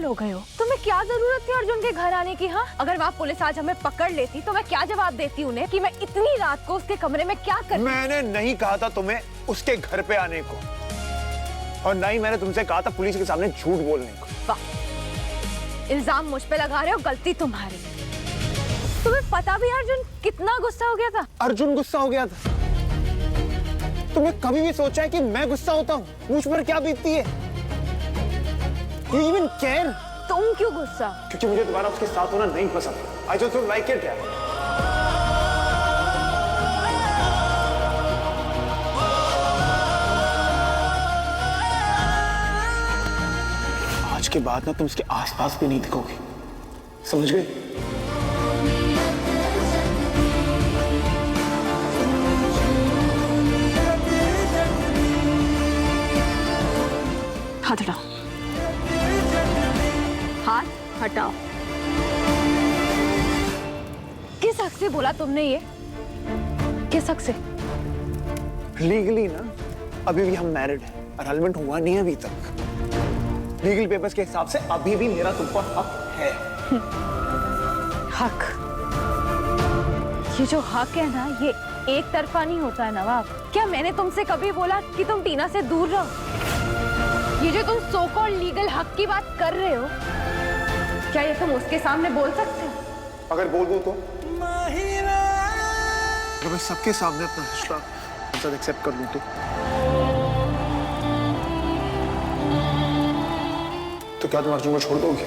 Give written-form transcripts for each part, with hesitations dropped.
हो गए हो? तुम्हें क्या जरूरत थी अर्जुन के घर आने की? हाँ, अगर वहाँ पुलिस आज हमें पकड़ लेती तो मैं क्या जवाब देती उन्हें कि मैं इतनी रात को उसके कमरे में क्या कर? मैंने नहीं कहा था तुम्हें उसके घर पे आने को, और ना ही मैंने तुमसे कहा था पुलिस के सामने झूठ बोलने को। वाह, इल्जाम मुझ पे लगा रहे हो, गलती तुम्हारी। तुम्हें पता भी अर्जुन कितना गुस्सा हो गया था? अर्जुन गुस्सा हो गया था? तुमने कभी भी सोचा है कि मैं गुस्सा होता हूँ? मुझ पर क्या बीतती है? You even care? तुम क्यों गुस्सा? क्योंकि मुझे दोबारा उसके साथ होना नहीं पसंद। I just don't like it यार। आज के बाद ना तुम उसके आसपास भी नहीं दिखोगे, समझ गए? हाथ हटाओ, हाथ हटाओ। किस हक से बोला तुमने ये? किस हक से? लीगली ना अभी भी हम मैरिड हैं, अरेंजमेंट हुआ नहीं है अभी तक। लीगल पेपर्स के हिसाब से अभी भी मेरा तुम पर हक है। हक? ये जो हक है ना, ये एक तरफा नहीं होता है नवाब। क्या मैंने तुमसे कभी बोला कि तुम टीना से दूर रहो? ये जो तुम सो कॉल्ड लीगल हक की बात कर रहे हो, क्या ये तुम उसके सामने बोल सकते हो? अगर बोल दूं तो? अगर मैं सबके सामने अपना रिश्ता एक्सेप्ट कर लूं तो क्या तुम अर्जुन को छोड़ दोगे?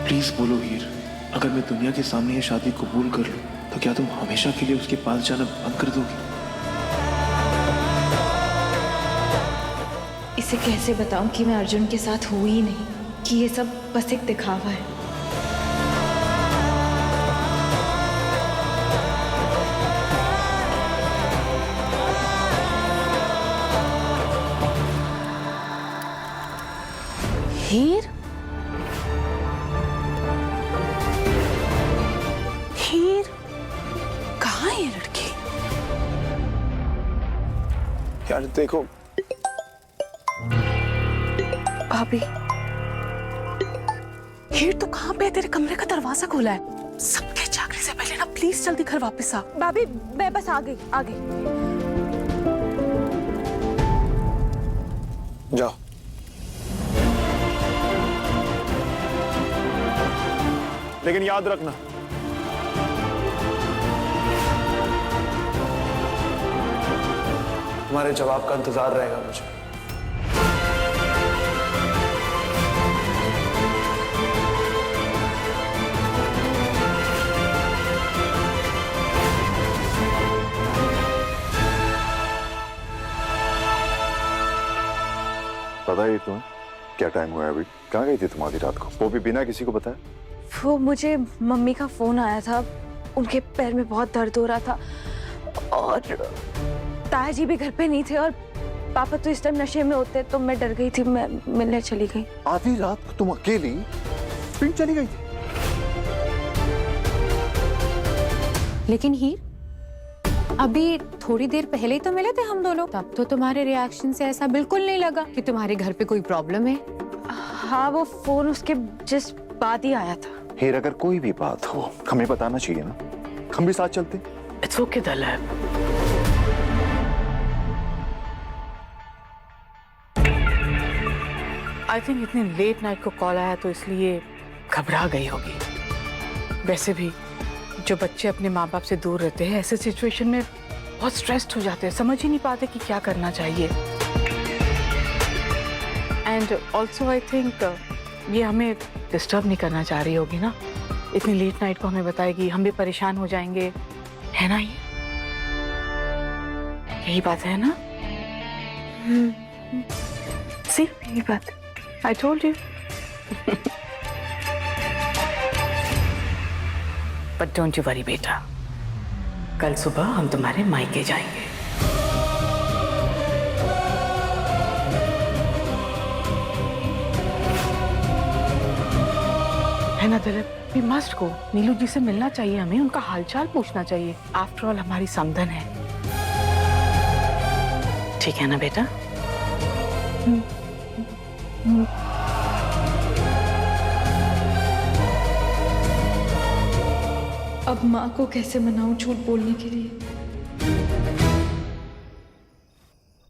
प्लीज बोलो हीर, अगर मैं दुनिया के सामने ये शादी कबूल कर लूं तो क्या तुम हमेशा के लिए उसके पास जाना बंद कर दोगी? इसे कैसे बताऊं कि मैं अर्जुन के साथ हुई ही नहीं, कि ये सब बस एक दिखावा है। हीर? हीर? कहाँ है ये लड़की? यार देखो भाभी, हीर तो कहाँ पे है? तेरे कमरे का दरवाजा खोला है। सबके जागने से पहले ना प्लीज जल्दी घर वापस आ। भाभी मैं बस आ गई, आ गई। जाओ। लेकिन याद रखना, तुम्हारे जवाब का इंतजार रहेगा मुझे। पता ही तुम्हें क्या टाइम हुआ है अभी? कहाँ गई थी तुम आधी रात को, वो भी बिना किसी को बताए? वो मुझे मम्मी का फोन आया था, उनके पैर में बहुत दर्द हो रहा था और ताया जी भी घर पे नहीं थे और पापा तो इस टाइम नशे में होते, तो मैं डर गई थी, मैं मिलने चली गई। आधी रात को तुम अकेली पिंड चली गई थी? लेकिन हीर, अभी थोड़ी देर पहले ही तो मिले थे हम दोनों, तब तो तुम्हारे रिएक्शन से ऐसा बिल्कुल नहीं लगा कि तुम्हारे घर पे कोई प्रॉब्लम है। हाँ, वो फोन उसके जस्ट बाद ही आया था। हीर, अगर कोई भी बात हो हमें बताना चाहिए ना, हम भी साथ चलते। इट्स ओके दलैब। आई थिंक इतनी लेट नाइट को कॉल आया तो इसलिए घबरा गई होगी। वैसे भी जो बच्चे अपने माँ बाप से दूर रहते हैं ऐसे सिचुएशन में बहुत स्ट्रेस्ड हो जाते हैं, समझ ही नहीं पाते कि क्या करना चाहिए। एंड ऑल्सो आई थिंक ये हमें डिस्टर्ब नहीं करना चाह रही होगी ना, इतनी लेट नाइट को हमें बताएगी, हम भी परेशान हो जाएंगे, है ना? ये यही बात है ना? सी, यही बात। I told you. But don't you worry बेटा, कल सुबह हम तुम्हारे मायके जाएंगे। है ना Dilip? We must go. Neelu ji से मिलना चाहिए हमें, उनका हालचाल पूछना चाहिए। आफ्टर ऑल हमारी समधन है। ठीक है ना बेटा? अब माँ को कैसे मनाऊं झूठ बोलने के लिए?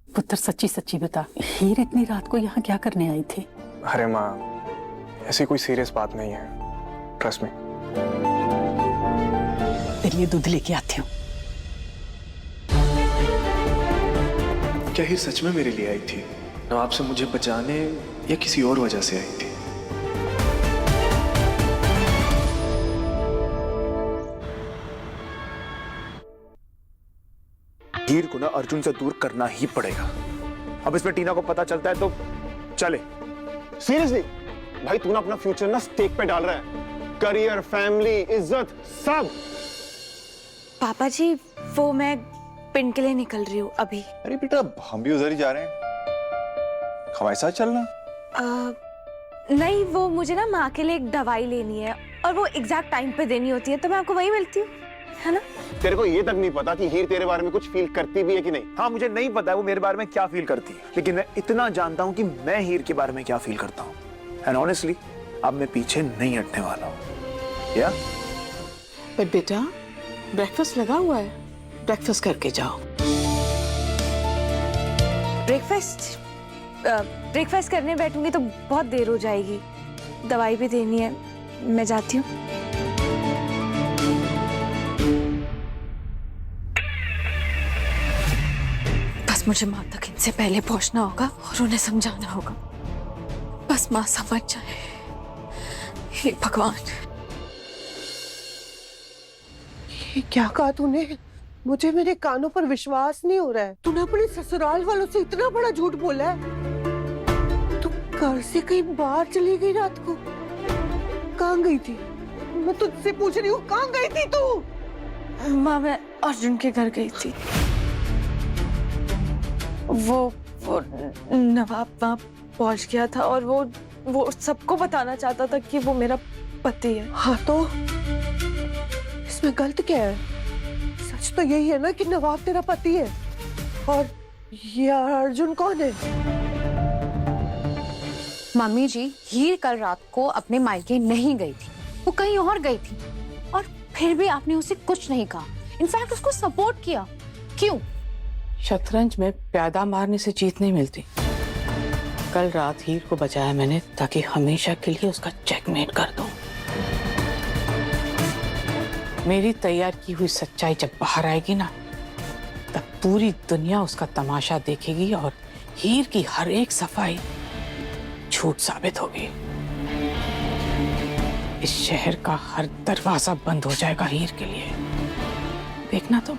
पुत्र सच्ची सच्ची बता, हीर इतनी रात को यहाँ क्या करने आई थी? अरे माँ, ऐसी कोई सीरियस बात नहीं है, ट्रस्ट मी। तेरे लिए दूध लेके आती हूँ। क्या हीर सच में मेरे लिए आई थी? नवाब से मुझे बचाने या किसी और वजह से आई थी? हीर को ना अर्जुन से दूर करना ही पड़ेगा। अब इसमें टीना को पता चलता है तो चले। सीरियसली भाई, तू ना अपना फ्यूचर ना स्टेक पे डाल रहा है। करियर, फैमिली, इज्जत, सब। पापा जी, वो मैं पिंड के लिए निकल रही हूँ अभी। अरे बेटा, हम भी उधर ही जा रहे हैं, हमारे साथ चलना। नहीं, वो मुझे ना माँ के लिए एक दवाई लेनी है और वो एग्जैक्ट टाइम पे देनी होती है, तो मैं आपको वहीं मिलती हूँ, है ना? तेरे को ये तक नहीं पता कि हीर तेरे बारे में कुछ फील करती भी है कि नहीं? हाँ, मुझे नहीं पता है वो मेरे बारे में क्या फील करती है, लेकिन मैं इतना जानता हूँ कि मैं हीर के बारे में क्या फील करता हूँ। एंड ऑनेस्टली अब मैं पीछे नहीं हटने वाला हूँ। या पर बेटा, ब्रेकफास्ट लगा हुआ है, ब्रेकफास्ट करके जाओ। ब्रेकफास्ट करने बैठूंगी तो बहुत देर हो जाएगी। दवाई भी देनी है, मैं जाती हूँ। बस मुझे माँ तक इनसे पहले पहुंचना होगा और उन्हें समझाना होगा। बस माँ समझ जाए। हे भगवान। ये क्या कहा तूने? मुझे मेरे कानों पर विश्वास नहीं हो रहा है। तूने अपने ससुराल वालों से इतना बड़ा झूठ बोला है। तू घर से कहीं बाहर चली गई रात को? कहाँ गई थी? मैं तुझसे पूछ रही हूँ, कहाँ गई थी तू? माँ, मैं अर्जुन के घर गई थी। वो नवाब वहाँ पहुंच गया था और वो सबको बताना चाहता था कि वो मेरा पति है। हाँ तो इसमें गलत क्या है? सच तो यही है ना कि नवाब तेरा पति है। और ये अर्जुन कौन है? मम्मी जी, हीर कल रात को अपने मायके नहीं गई थी, वो कहीं और गई थी, और फिर भी आपने उसे कुछ नहीं कहा। इनफैक्ट उसको सपोर्ट किया। क्यों? शतरंज में प्यादा मारने से जीत नहीं मिलती। कल रात हीर को बचाया मैंने ताकि हमेशा के लिए उसका चेकमेट कर दूं। मेरी तैयार की हुई सच्चाई जब बाहर आएगी ना, तब पूरी दुनिया उसका तमाशा देखेगी और हीर की हर एक सफाई झूठ साबित होगी। इस शहर का हर दरवाजा बंद हो जाएगा हीर के लिए। देखना तुम।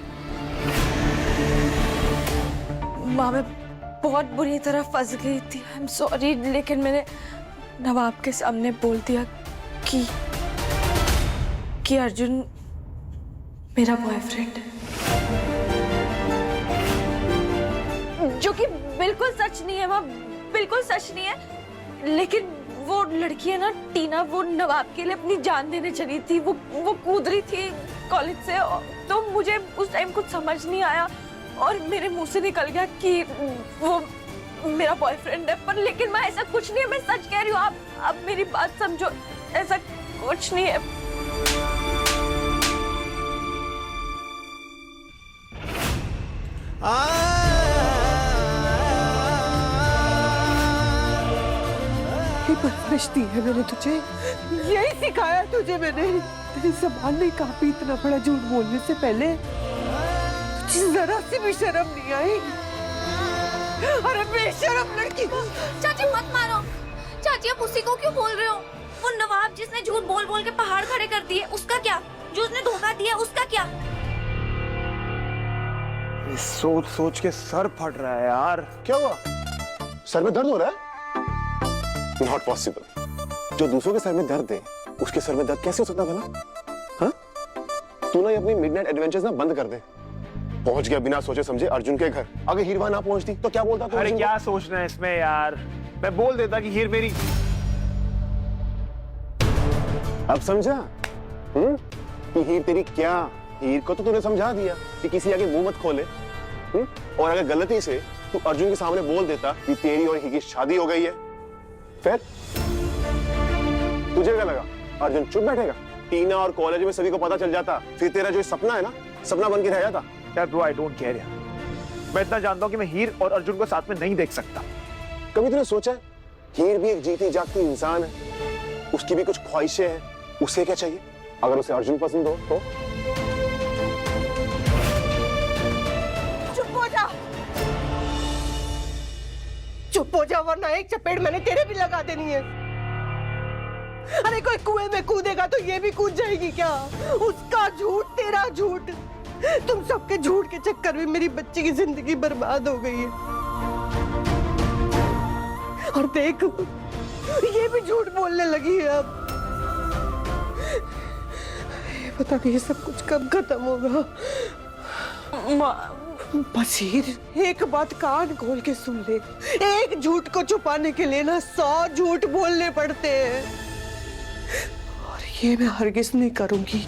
माँ, मैं बहुत बुरी तरह फंस गई थी। आई एम सॉरी, लेकिन मैंने नवाब के सामने बोल दिया कि अर्जुन मेरा बॉयफ्रेंड है, जो कि बिल्कुल सच नहीं है माँ, बिल्कुल सच नहीं है। लेकिन वो लड़की है ना टीना, वो नवाब के लिए अपनी जान देने चली थी। वो कूद रही थी कॉलेज से, तो मुझे उस टाइम कुछ समझ नहीं आया और मेरे मुंह से निकल गया कि वो मेरा बॉयफ्रेंड है। पर लेकिन मैं ऐसा कुछ नहीं है, मैं सच कह रही हूँ। आप मेरी बात समझो, ऐसा कुछ नहीं है। ये परवरिश दी है मैंने तुझे, यही सिखाया तुझे मैंने। तेरी ज़बान नहीं काफी इतना बड़ा झूठ बोलने से पहले? तुझे जरा सी भी शर्म नहीं आई? अरे बेशरम लड़की। चाची मत मारो। चाची आप उसी को क्यों बोल रहे हो? वो नवाब जिसने झूठ बोल बोल के पहाड़ खड़े कर दिए, उसका क्या? जो उसने धोखा दिया, उसका क्या? सोच सोच के सर फट रहा है यार। क्या हुआ? सर में दर्द हो रहा है? Not possible. जो दूसरों के सर में दर्द है, उसके सर में दर्द कैसे हो सकता है भला? हाँ? तू ना ये अपनी मिडनाइट एडवेंचर्स ना बंद कर दे। पहुंच गया बिना सोचे समझे अर्जुन के घर। अगर हीर वहां ना पहुंचती तो क्या बोलता तू? अरे क्या सोचना है इसमें यार, मैं बोल देता कि हीर मेरी। अब समझा कि हीर तेरी क्या, हीर को तो तूने समझा दिया कि किसी आगे मुंह मत खोले। और अगर गलती से तू अर्जुन के सामने बोल देता कि तेरी और हीर की शादी हो गई है, फिर तुझे क्या लगा अर्जुन चुप बैठेगा? टीना और कॉलेज में सभी को पता चल जाता, फिर तेरा जो सपना है ना, सपना बन के रह जाता। यार ब्रो, आई डोंट केयर यार। मैं इतना जानता हूँ कि मैं हीर और अर्जुन को साथ में नहीं देख सकता। कभी तूने सोचा है हीर भी एक जीती जागती इंसान है, उसकी भी कुछ ख्वाहिशें हैं, उसे क्या चाहिए? अगर उसे अर्जुन पसंद हो तो चुप हो जा, चुप हो जा, वरना एक चपेट मैंने तेरे भी लगा देनी है। अरे कोई कुएं में कूदेगा तो ये भी कूद जाएगी क्या? उसका झूठ, तेरा झूठ, तुम सबके झूठ के चक्कर में मेरी बच्ची की जिंदगी बर्बाद हो गई है। और देख, ये भी झूठ बोलने लगी है अब। ये पता नहीं ये सब कुछ कब खत्म होगा। बस हीर, एक बात कान खोल के सुन ले, एक झूठ को छुपाने के लिए ना 100 झूठ बोलने पड़ते हैं, और ये मैं हरगिज नहीं करूंगी।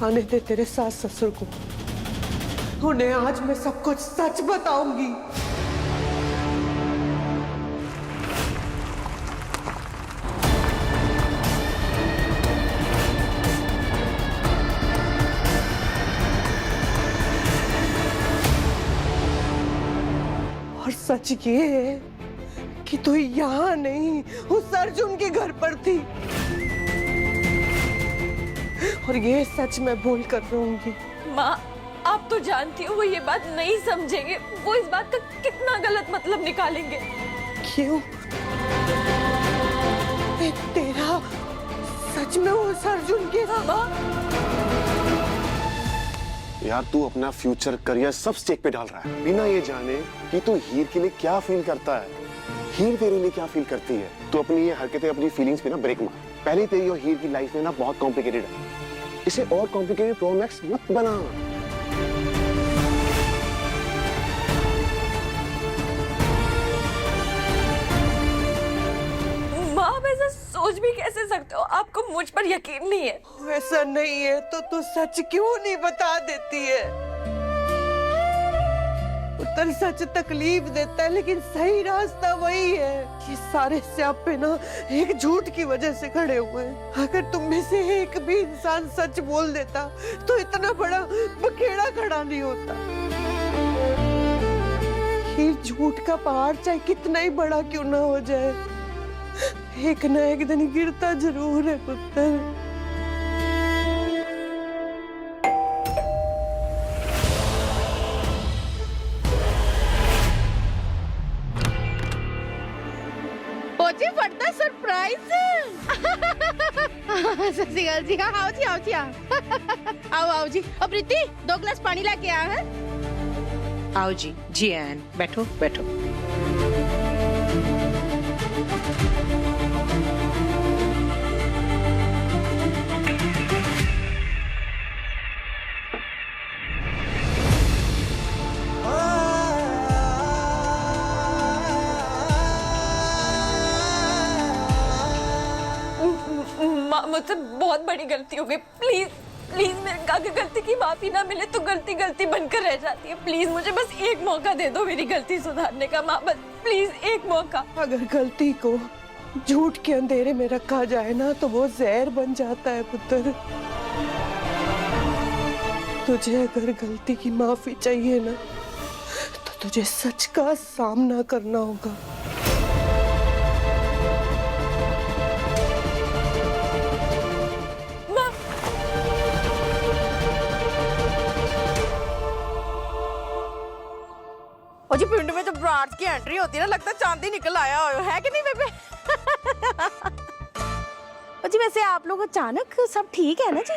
आने दे तेरे सास ससुर को, उन्हें आज मैं सब कुछ सच बताऊंगी। और सच ये है कि तू यहाँ नहीं, उस अर्जुन के घर पर थी, और ये सच मैं बोल कर रहूंगी। माँ, आप तो जानती हो वो ये बात नहीं समझेंगे, वो इस बात का कितना गलत मतलब निकालेंगे। क्यों? तेरा सच में उस अर्जुन के माँ, यार तू अपना फ्यूचर करियर सब स्टेक पे डाल रहा है, बिना ये जाने कि तू हीर के लिए क्या फील करता है, हीर तेरे लिए क्या फील करती है। तू अपनी ये हरकतें, अपनी फीलिंग्स पे ना ब्रेक मार। पहले ही तेरी और हीर की लाइफ में ना बहुत कॉम्प्लिकेटेड है, इसे और कॉम्प्लिकेटेड प्रोमैक्स मत बना। माँ, आप ऐसा सोच भी कैसे सकते हो? आपको मुझ पर यकीन नहीं है? ऐसा नहीं है तो तू सच क्यों नहीं बता देती है? उत्तर सच तकलीफ देता है, लेकिन सही रास्ता वही है। ये सारे स्यापे ना एक झूठ की वजह से खड़े हुए हैं। अगर तुम में से एक भी इंसान सच बोल देता तो इतना बड़ा बखेड़ा खड़ा नहीं होता। ये झूठ का पहाड़ चाहे कितना ही बड़ा क्यों ना हो जाए, एक ना एक दिन गिरता जरूर है पुत्र। पहुंचे फटता सरप्राइज। सत श्री अकाल जी। आओ जी, आओ जी, आओ आओ जी। और प्रीति, 2 गिलास पानी लाके आ है। आओ जी, जी एन, बैठो बैठो। मुझसे बहुत बड़ी गलती हो गई, प्लीज प्लीज मेरे अगर गलती की माफी ना मिले तो गलती गलती बनकर रह जाती है। प्लीज मुझे बस एक मौका दे दो मेरी गलती सुधारने का। माँ, बस प्लीज एक मौका। अगर गलती को झूठ के अंधेरे में रखा जाए ना तो वो जहर बन जाता है पुत्र। तुझे अगर गलती की माफी चाहिए ना तो तुझे सच का सामना करना होगा। और जी पिंड में जब ब्रांच की एंट्री होती है ना, लगता है चांदी निकल आया हो, है कि नहीं बेबे? और जी वैसे आप लोग अचानक सब ठीक है ना जी?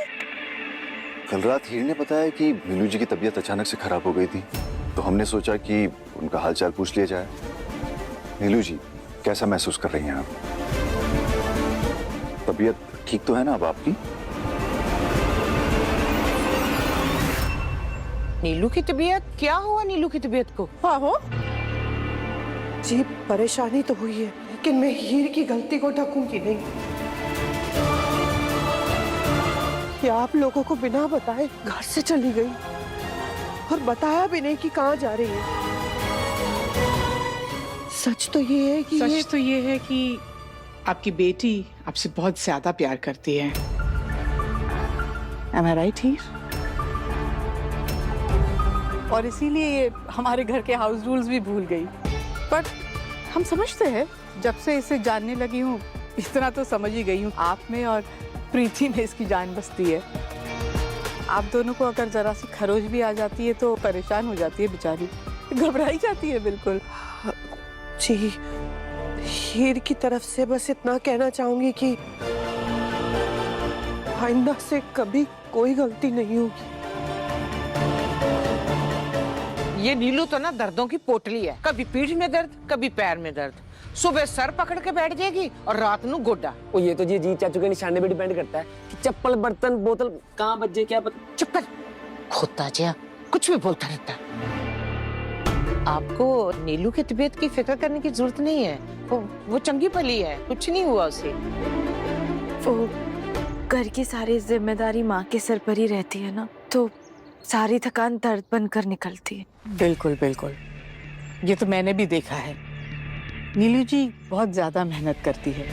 कल रात हीर ने बताया कि नीलू जी की तबीयत अचानक से खराब हो गई थी, तो हमने सोचा कि उनका हालचाल पूछ लिया जाए। नीलू जी कैसा महसूस कर रही हैं आप? तबीयत ठीक तो है ना अब आपकी? नीलू की तबीयत? क्या हुआ नीलू की तबीयत को? हाँ हो जी परेशानी तो हुई है, लेकिन मैं हीर की गलती को ढकूंगी नहीं। कि आप लोगों को बिना बताए घर से चली गई और बताया भी नहीं कि कहाँ जा रही है। सच तो ये है कि सच तो ये है कि आपकी बेटी आपसे बहुत ज्यादा प्यार करती है। Am I right हीर? और इसीलिए ये हमारे घर के हाउस रूल्स भी भूल गई। पर हम समझते हैं, जब से इसे जानने लगी हूँ इतना तो समझ ही गई हूँ, आप में और प्रीति में इसकी जान बसती है। आप दोनों को अगर जरा सी खरोच भी आ जाती है तो परेशान हो जाती है बेचारी, घबराई जाती है बिल्कुल। जी, हीर की तरफ से बस इतना कहना चाहूंगी कि आइंदा से कभी कोई गलती नहीं होगी। ये नीलू तो ना दर्दों की पोटली है, कभी पीठ में दर्द कभी पैर में दर्द। सुबह सर पकड़ के बैठ जाएगी और रात नू गोडा। ओ ये तो जी जी चाचू के निशाने पे डिपेंड करता है कि चप्पल बर्तन बोतल कहाँ बज जाए क्या पता। चुप कर, खोता जिया कुछ भी बोलता रहता है। आपको नीलू की तबीयत की फिक्र करने की जरूरत नहीं है, वो चंगी भली है, कुछ नहीं हुआ उसे। वो घर की सारी जिम्मेदारी माँ के सर पर ही रहती है ना, तो सारी थकान दर्द बनकर निकलती है। बिल्कुल बिल्कुल, ये तो मैंने भी देखा है। नीलू जी बहुत ज्यादा मेहनत करती है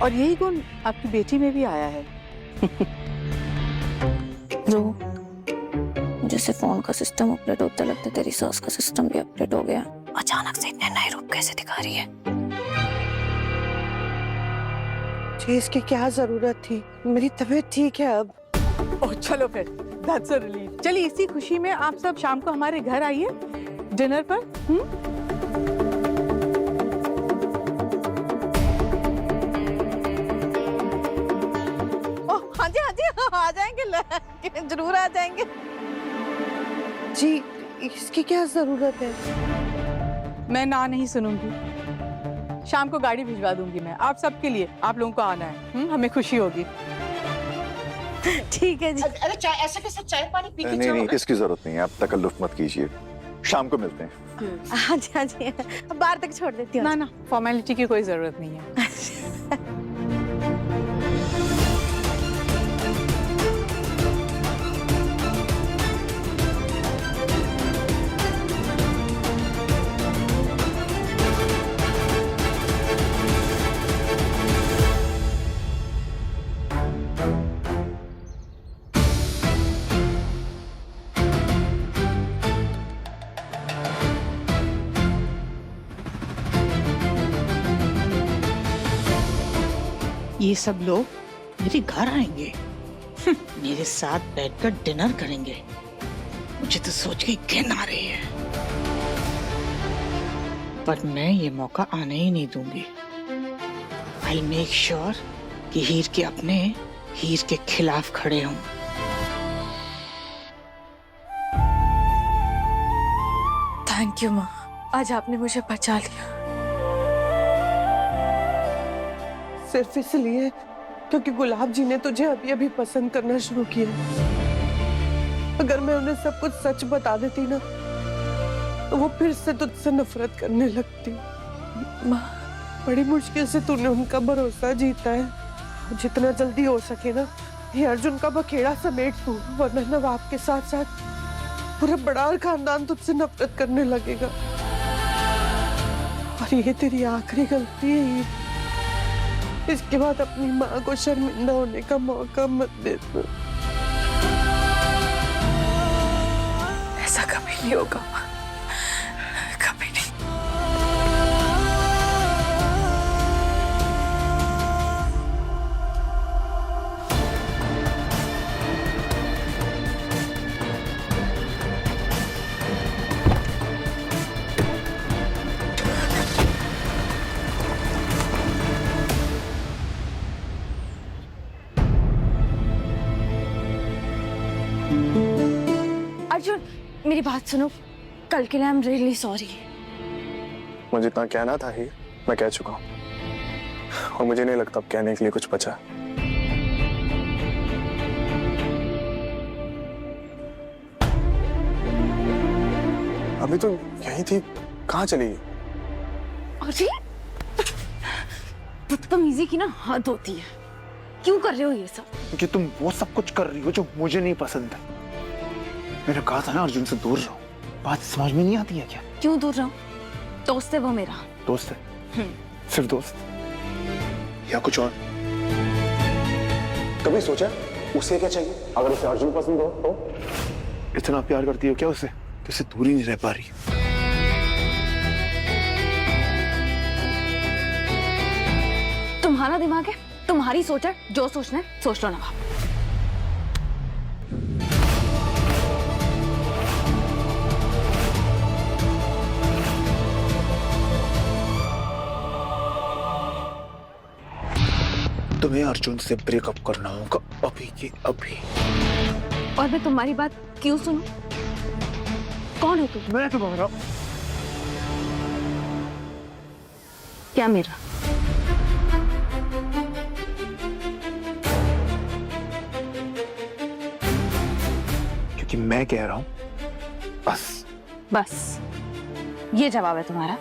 और यही गुण आपकी बेटी में भी आया है। जैसे फोन का सिस्टम अपडेट होता लगता तेरी सास का सिस्टम भी अपडेट हो गया। अचानक से इतने नए रूप कैसे दिखा रही है? जी, इसकी क्या जरूरत थी? मेरी तबीयत ठीक है अब। ओह चलो फिर, that's a relief। चलिए इसी खुशी में आप सब शाम को हमारे घर आइए डिनर पर। ओह हाँ जी आ जाएंगे, जरूर आ जाएंगे। जी, इसकी क्या जरूरत है? मैं ना नहीं सुनूंगी, शाम को गाड़ी भिजवा दूंगी मैं आप सबके लिए। आप लोगों को आना है, हमें खुशी होगी। ठीक है जी। अरे चाय ऐसे कैसे चाय पानी पी के नहीं, इसकी जरूरत नहीं है, आप तकल्लुफ मत कीजिए, शाम को मिलते हैं। हाँ जी बाहर तक छोड़ देती हूँ। ना फॉर्मेलिटी की कोई जरूरत नहीं है। ये सब लोग मेरे घर आएंगे, मेरे साथ बैठकर डिनर करेंगे। मुझे तो सोच के घिन आ रही है, पर मैं ये मौका आने ही नहीं दूंगी। I'll make sure कि हीर के अपने हीर के खिलाफ खड़े हों। थैंक यू माँ, आज आपने मुझे बचा लिया। सिर्फ इसलिए क्योंकि गुलाब जी ने तुझे अभी अभी पसंद करना शुरू किया। अगर मैं उन्हें सब कुछ सच बता देती ना, तो वो फिर से तुझसे नफरत करने लगती। माँ, बड़ी मुश्किल से तूने उनका भरोसा जीता है। जितना जल्दी हो सके ना, ये अर्जुन का बखेड़ा समेट तू, वरना नवाब के साथ साथ पूरा बड़ार खानदान तुझसे नफरत करने लगेगा। और ये तेरी आखिरी गलती है। इसके बाद अपनी माँ को शर्मिंदा होने का मौका मत दे तू। ऐसा कभी नहीं होगा, कभी नहीं। अर्जुन, मेरी बात सुनो, कल के लिए आई एम रियली सॉरी। मुझे जितना कहना था ही मैं कह चुका हूँ, और मुझे नहीं लगता अब कहने के लिए कुछ बचा। अभी तो यही थी, कहाँ चली गई? अरे बदतमीजी की ना हद होती है। क्यों कर रहे हो ये सब? क्योंकि तुम वो सब कुछ कर रही हो जो मुझे नहीं पसंद है। मैंने कहा था ना अर्जुन से दूर रहो, बात समझ में नहीं आती है क्या? क्यों दूर रहो? दोस्त है वो मेरा। दोस्त है? सिर्फ दोस्त या कुछ और? कभी सोचा उसे क्या चाहिए? अगर उसे अर्जुन पसंद हो तो? इतना प्यार करती हो क्या उसे कि उसे दूर ही नहीं रह पा रही? तुम्हारा दिमाग है, तुम्हारी सोच है, जो सोचना है सोच लो नवाब। तुम्हें अर्जुन से ब्रेकअप करना होगा अभी के अभी। और मैं तुम्हारी बात क्यों सुनूं? कौन हो तुम? मैं तुम्हारा क्या मेरा? क्योंकि मैं कह रहा हूं बस। बस ये जवाब है तुम्हारा?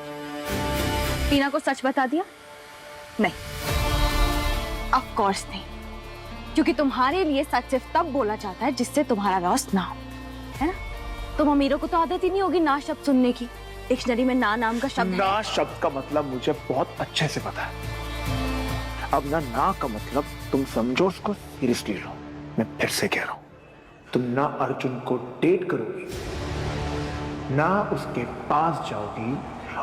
टीना को सच बता दिया? नहीं, ऑफ कोर्स नहीं, क्योंकि तुम्हारे लिए सच सिर्फ तब बोला जाता है जिससे तुम्हारा लॉस ना हो, है ना? तुम अमीरों को तो आदत ही नहीं होगी ना शब्द सुनने की। डिक्शनरी में ना नाम का शब्द ना शब्द का मतलब मुझे बहुत अच्छे से पता है। अब ना का मतलब तुम समझो उसको सीरियसली लो। मैं फिर से कह रहा हूं, तुम ना अर्जुन को डेट करोगी, ना उसके पास जाओगी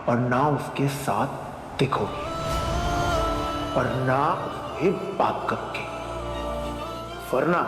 और ना उसके साथ दिखोगी और ना उससे बात करोगी, वरना